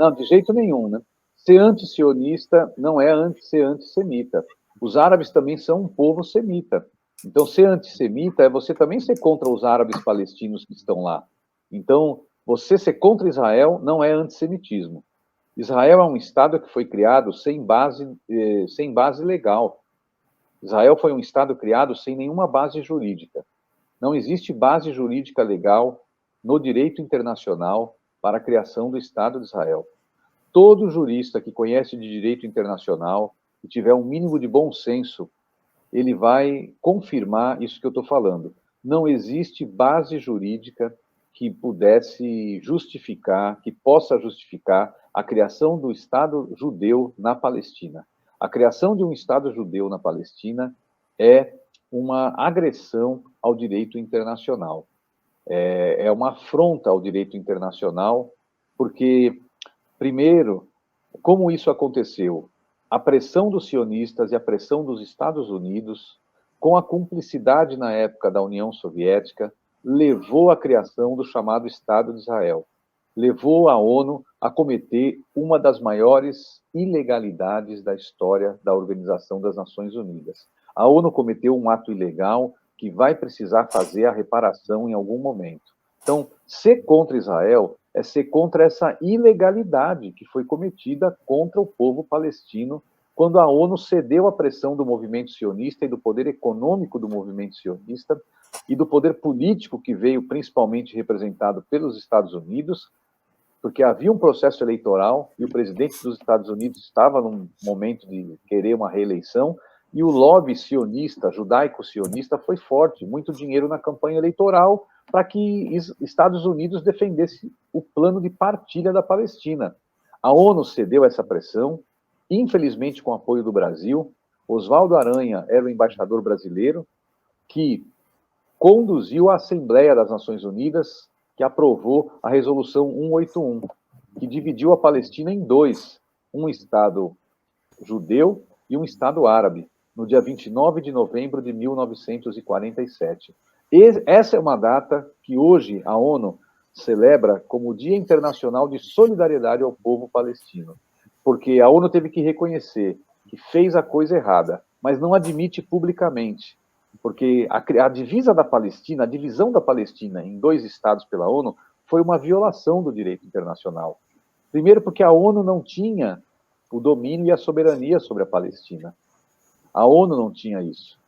Não, de jeito nenhum, né? Ser anti-sionista não é ser antissemita. Os árabes também são um povo semita. Então, ser antissemita é você também ser contra os árabes palestinos que estão lá. Então, você ser contra Israel não é antissemitismo. Israel é um Estado que foi criado sem base legal. Israel foi um Estado criado sem nenhuma base jurídica. Não existe base jurídica legal no direito internacional para a criação do Estado de Israel. Todo jurista que conhece de direito internacional e tiver um mínimo de bom senso, ele vai confirmar isso que eu estou falando. Não existe base jurídica que pudesse justificar, que possa justificar a criação do Estado judeu na Palestina. A criação de um Estado judeu na Palestina é uma agressão ao direito internacional. É uma afronta ao direito internacional, porque, primeiro, como isso aconteceu? A pressão dos sionistas e a pressão dos Estados Unidos, com a cumplicidade na época da União Soviética, levou à criação do chamado Estado de Israel. Levou a ONU a cometer uma das maiores ilegalidades da história da Organização das Nações Unidas. A ONU cometeu um ato ilegal que vai precisar fazer a reparação em algum momento. Então, ser contra Israel é ser contra essa ilegalidade que foi cometida contra o povo palestino quando a ONU cedeu à pressão do movimento sionista e do poder econômico do movimento sionista e do poder político que veio principalmente representado pelos Estados Unidos, porque havia um processo eleitoral e o presidente dos Estados Unidos estava num momento de querer uma reeleição e o lobby sionista, judaico-sionista, foi forte, muito dinheiro na campanha eleitoral para que Estados Unidos defendesse o plano de partilha da Palestina. A ONU cedeu essa pressão, infelizmente com apoio do Brasil. Oswaldo Aranha era o embaixador brasileiro que conduziu a Assembleia das Nações Unidas, que aprovou a Resolução 181, que dividiu a Palestina em dois, um Estado judeu e um Estado árabe, no dia 29 de novembro de 1947. Essa é uma data que hoje a ONU celebra como o Dia Internacional de Solidariedade ao Povo Palestino, porque a ONU teve que reconhecer que fez a coisa errada, mas não admite publicamente, porque a divisa da Palestina, a divisão da Palestina em dois estados pela ONU, foi uma violação do direito internacional. Primeiro, porque a ONU não tinha o domínio e a soberania sobre a Palestina. A ONU não tinha isso.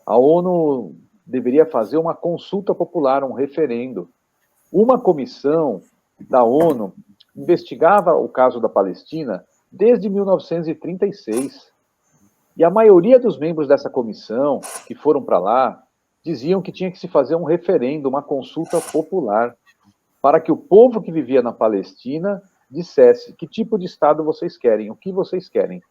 A ONU deveria fazer uma consulta popular, um referendo. Uma comissão da ONU investigava o caso da Palestina desde 1936. E a maioria dos membros dessa comissão que foram para lá diziam que tinha que se fazer um referendo, uma consulta popular, para que o povo que vivia na Palestina dissesse que tipo de Estado vocês querem, o que vocês querem.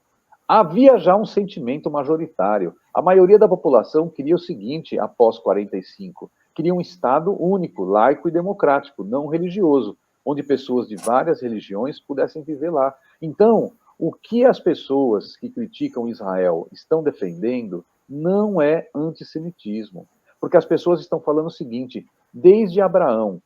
Havia já um sentimento majoritário. A maioria da população queria o seguinte, após 45, queria um Estado único, laico e democrático, não religioso, onde pessoas de várias religiões pudessem viver lá. Então, o que as pessoas que criticam Israel estão defendendo não é antissemitismo, porque as pessoas estão falando o seguinte, desde Abraão,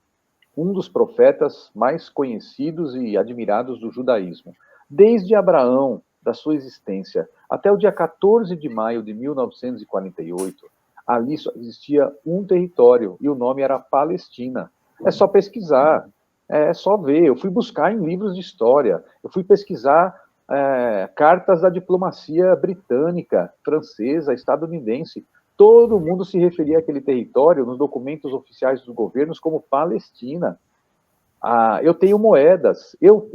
um dos profetas mais conhecidos e admirados do judaísmo, desde Abraão, da sua existência, até o dia 14 de maio de 1948, ali só existia um território, e o nome era Palestina. É só pesquisar, é só ver. Eu fui buscar em livros de história, eu fui pesquisar cartas da diplomacia britânica, francesa, estadunidense. Todo mundo se referia àquele território, nos documentos oficiais dos governos, como Palestina. Eu tenho moedas, eu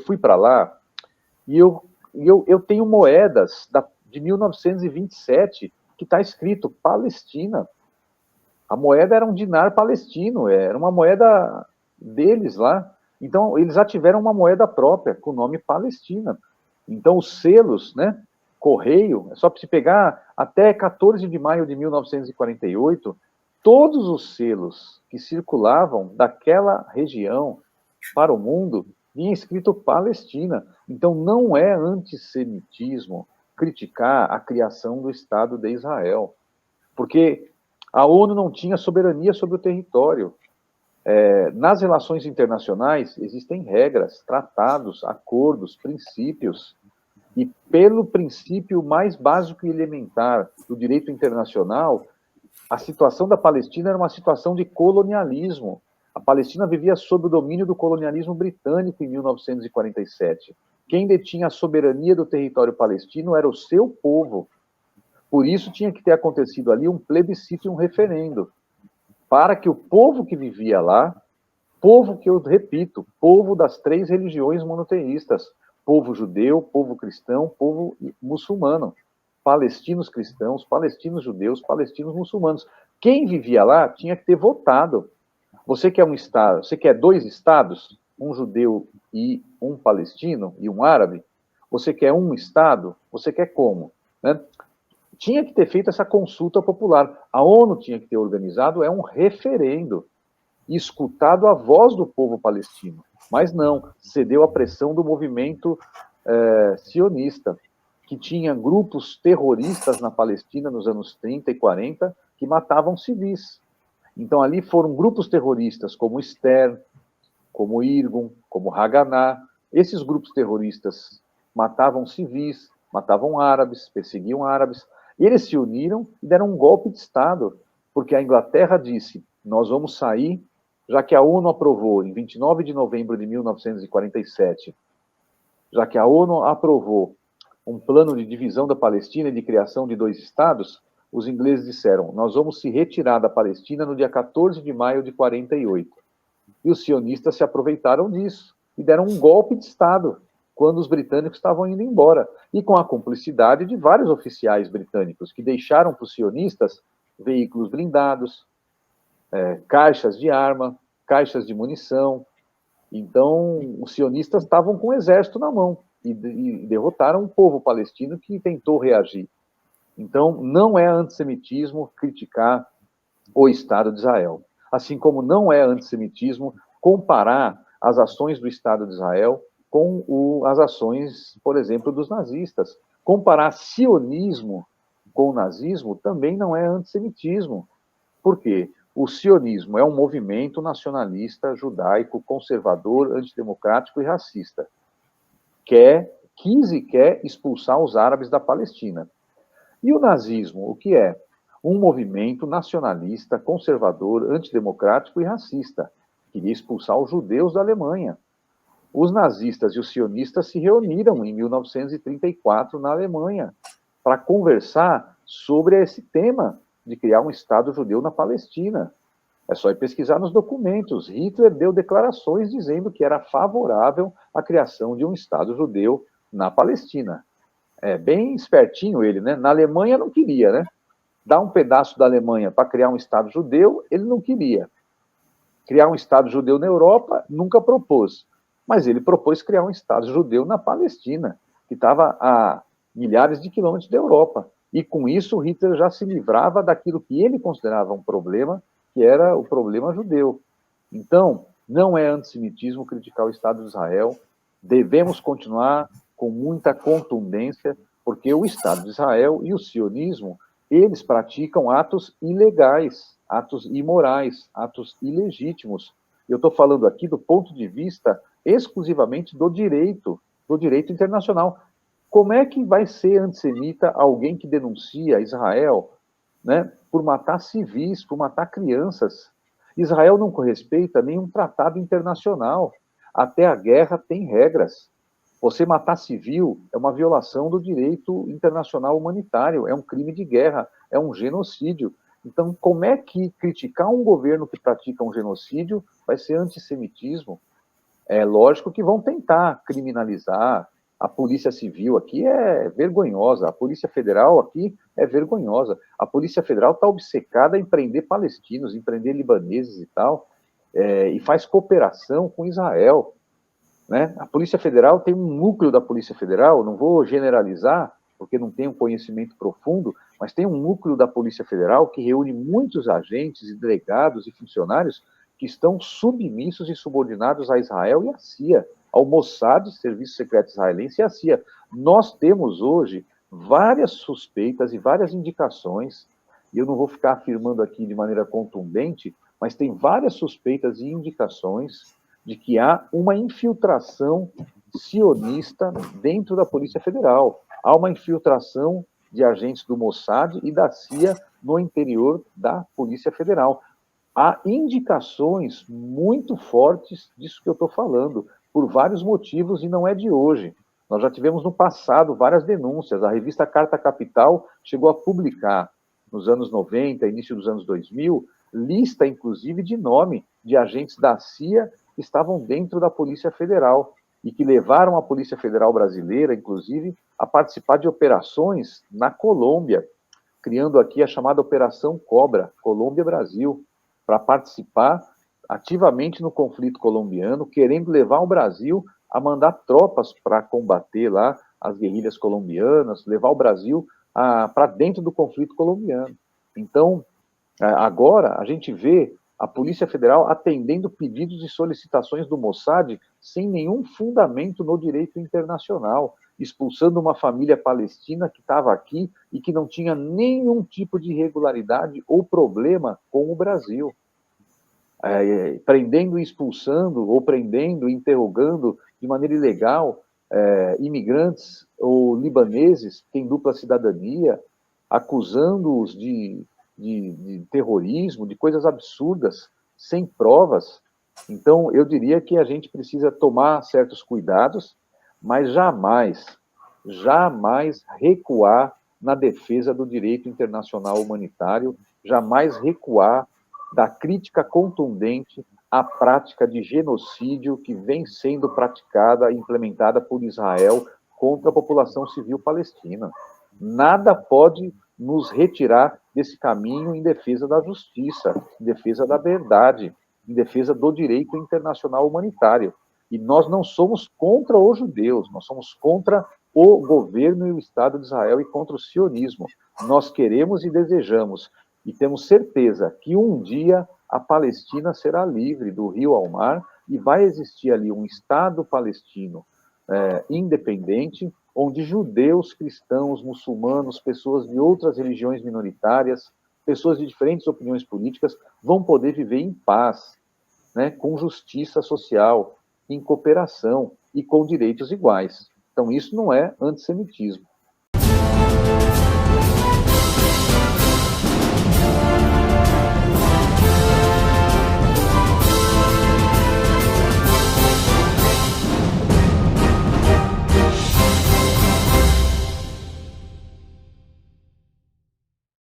fui para lá, e eu tenho moedas de 1927 que está escrito Palestina. A moeda era um dinar palestino, era uma moeda deles lá. Então, eles já tiveram uma moeda própria, com o nome Palestina. Então, os selos, né, correio, é só para se pegar até 14 de maio de 1948, todos os selos que circulavam daquela região para o mundo vinha escrito Palestina. Então, não é antissemitismo criticar a criação do Estado de Israel, porque a ONU não tinha soberania sobre o território. Nas relações internacionais, existem regras, tratados, acordos, princípios, e pelo princípio mais básico e elementar do direito internacional, a situação da Palestina era uma situação de colonialismo. A Palestina vivia sob o domínio do colonialismo britânico em 1947. Quem detinha a soberania do território palestino era o seu povo. Por isso tinha que ter acontecido ali um plebiscito e um referendo, para que o povo que vivia lá, povo que eu repito, povo das 3 religiões monoteístas, povo judeu, povo cristão, povo muçulmano, palestinos cristãos, palestinos judeus, palestinos muçulmanos. Quem vivia lá tinha que ter votado. Você quer um estado, você quer 2 estados, um judeu e um palestino e um árabe? Você quer um estado? Você quer como? Né? Tinha que ter feito essa consulta popular. A ONU tinha que ter organizado um referendo e escutado a voz do povo palestino. Mas não, cedeu à pressão do movimento sionista, que tinha grupos terroristas na Palestina nos anos 30 e 40 que matavam civis. Então ali foram grupos terroristas como Stern, como Irgun, como Haganah. Esses grupos terroristas matavam civis, matavam árabes, perseguiam árabes. E eles se uniram e deram um golpe de Estado, porque a Inglaterra disse, nós vamos sair, já que a ONU aprovou, em 29 de novembro de 1947, já que a ONU aprovou um plano de divisão da Palestina e de criação de 2 estados, os ingleses disseram, nós vamos se retirar da Palestina no dia 14 de maio de 48. E os sionistas se aproveitaram disso e deram um golpe de Estado quando os britânicos estavam indo embora, e com a cumplicidade de vários oficiais britânicos, que deixaram para os sionistas veículos blindados, caixas de arma, caixas de munição. Então, os sionistas estavam com o exército na mão e derrotaram o povo palestino que tentou reagir. Então, não é antissemitismo criticar o Estado de Israel. Assim como não é antissemitismo comparar as ações do Estado de Israel com as ações, por exemplo, dos nazistas. Comparar sionismo com o nazismo também não é antissemitismo. Por quê? O sionismo é um movimento nacionalista, judaico, conservador, antidemocrático e racista. Quis e quer expulsar os árabes da Palestina. E o nazismo, o que é? Um movimento nacionalista, conservador, antidemocrático e racista. Queria expulsar os judeus da Alemanha. Os nazistas e os sionistas se reuniram em 1934 na Alemanha para conversar sobre esse tema de criar um Estado judeu na Palestina. É só ir pesquisar nos documentos. Hitler deu declarações dizendo que era favorável à criação de um Estado judeu na Palestina. É bem espertinho ele, né? Na Alemanha não queria, né? Dar um pedaço da Alemanha para criar um Estado judeu, ele não queria. Criar um Estado judeu na Europa, nunca propôs. Mas ele propôs criar um Estado judeu na Palestina, que estava a milhares de quilômetros da Europa. E com isso, Hitler já se livrava daquilo que ele considerava um problema, que era o problema judeu. Então, não é antissemitismo criticar o Estado de Israel. Devemos continuar com muita contundência, porque o Estado de Israel e o sionismo, eles praticam atos ilegais, atos imorais, atos ilegítimos. Eu estou falando aqui do ponto de vista exclusivamente do direito internacional. Como é que vai ser antissemita alguém que denuncia Israel, né, por matar civis, por matar crianças? Israel não respeita nenhum tratado internacional. Até a guerra tem regras. Você matar civil é uma violação do direito internacional humanitário, é um crime de guerra, é um genocídio. Então, como é que criticar um governo que pratica um genocídio vai ser antissemitismo? É lógico que vão tentar criminalizar. A Polícia Civil aqui é vergonhosa, a Polícia Federal aqui é vergonhosa. A Polícia Federal está obcecada em prender palestinos, em prender libaneses e tal, e faz cooperação com Israel. Né? A Polícia Federal tem um núcleo da Polícia Federal, não vou generalizar, porque não tenho conhecimento profundo, mas tem um núcleo da Polícia Federal que reúne muitos agentes e delegados e funcionários que estão submissos e subordinados a Israel e à CIA, ao Mossad, Serviço Secreto Israelense, e à CIA. Nós temos hoje várias suspeitas e várias indicações, e eu não vou ficar afirmando aqui de maneira contundente, mas tem várias suspeitas e indicações de que há uma infiltração sionista dentro da Polícia Federal. Há uma infiltração de agentes do Mossad e da CIA no interior da Polícia Federal. Há indicações muito fortes disso que eu estou falando, por vários motivos, e não é de hoje. Nós já tivemos no passado várias denúncias. A revista Carta Capital chegou a publicar, nos anos 90, início dos anos 2000, lista, inclusive, de nome de agentes da CIA que estavam dentro da Polícia Federal e que levaram a Polícia Federal brasileira, inclusive, a participar de operações na Colômbia, criando aqui a chamada Operação Cobra, Colômbia-Brasil, para participar ativamente no conflito colombiano, querendo levar o Brasil a mandar tropas para combater lá as guerrilhas colombianas, levar o Brasil para dentro do conflito colombiano. Então, agora a gente vê a Polícia Federal atendendo pedidos e solicitações do Mossad sem nenhum fundamento no direito internacional, expulsando uma família palestina que estava aqui e que não tinha nenhum tipo de irregularidade ou problema com o Brasil. Prendendo e expulsando, ou prendendo e interrogando de maneira ilegal imigrantes ou libaneses que têm dupla cidadania, acusando-os de terrorismo, de coisas absurdas, sem provas. Então, eu diria que a gente precisa tomar certos cuidados, mas jamais recuar na defesa do direito internacional humanitário, jamais recuar da crítica contundente à prática de genocídio que vem sendo praticada e implementada por Israel contra a população civil palestina. Nada pode nos retirar desse caminho em defesa da justiça, em defesa da verdade, em defesa do direito internacional humanitário. E nós não somos contra os judeus, nós somos contra o governo e o Estado de Israel e contra o sionismo. Nós queremos e desejamos, e temos certeza que um dia a Palestina será livre do rio ao mar e vai existir ali um Estado palestino independente, onde judeus, cristãos, muçulmanos, pessoas de outras religiões minoritárias, pessoas de diferentes opiniões políticas vão poder viver em paz, né, com justiça social, em cooperação e com direitos iguais. Então, isso não é antissemitismo.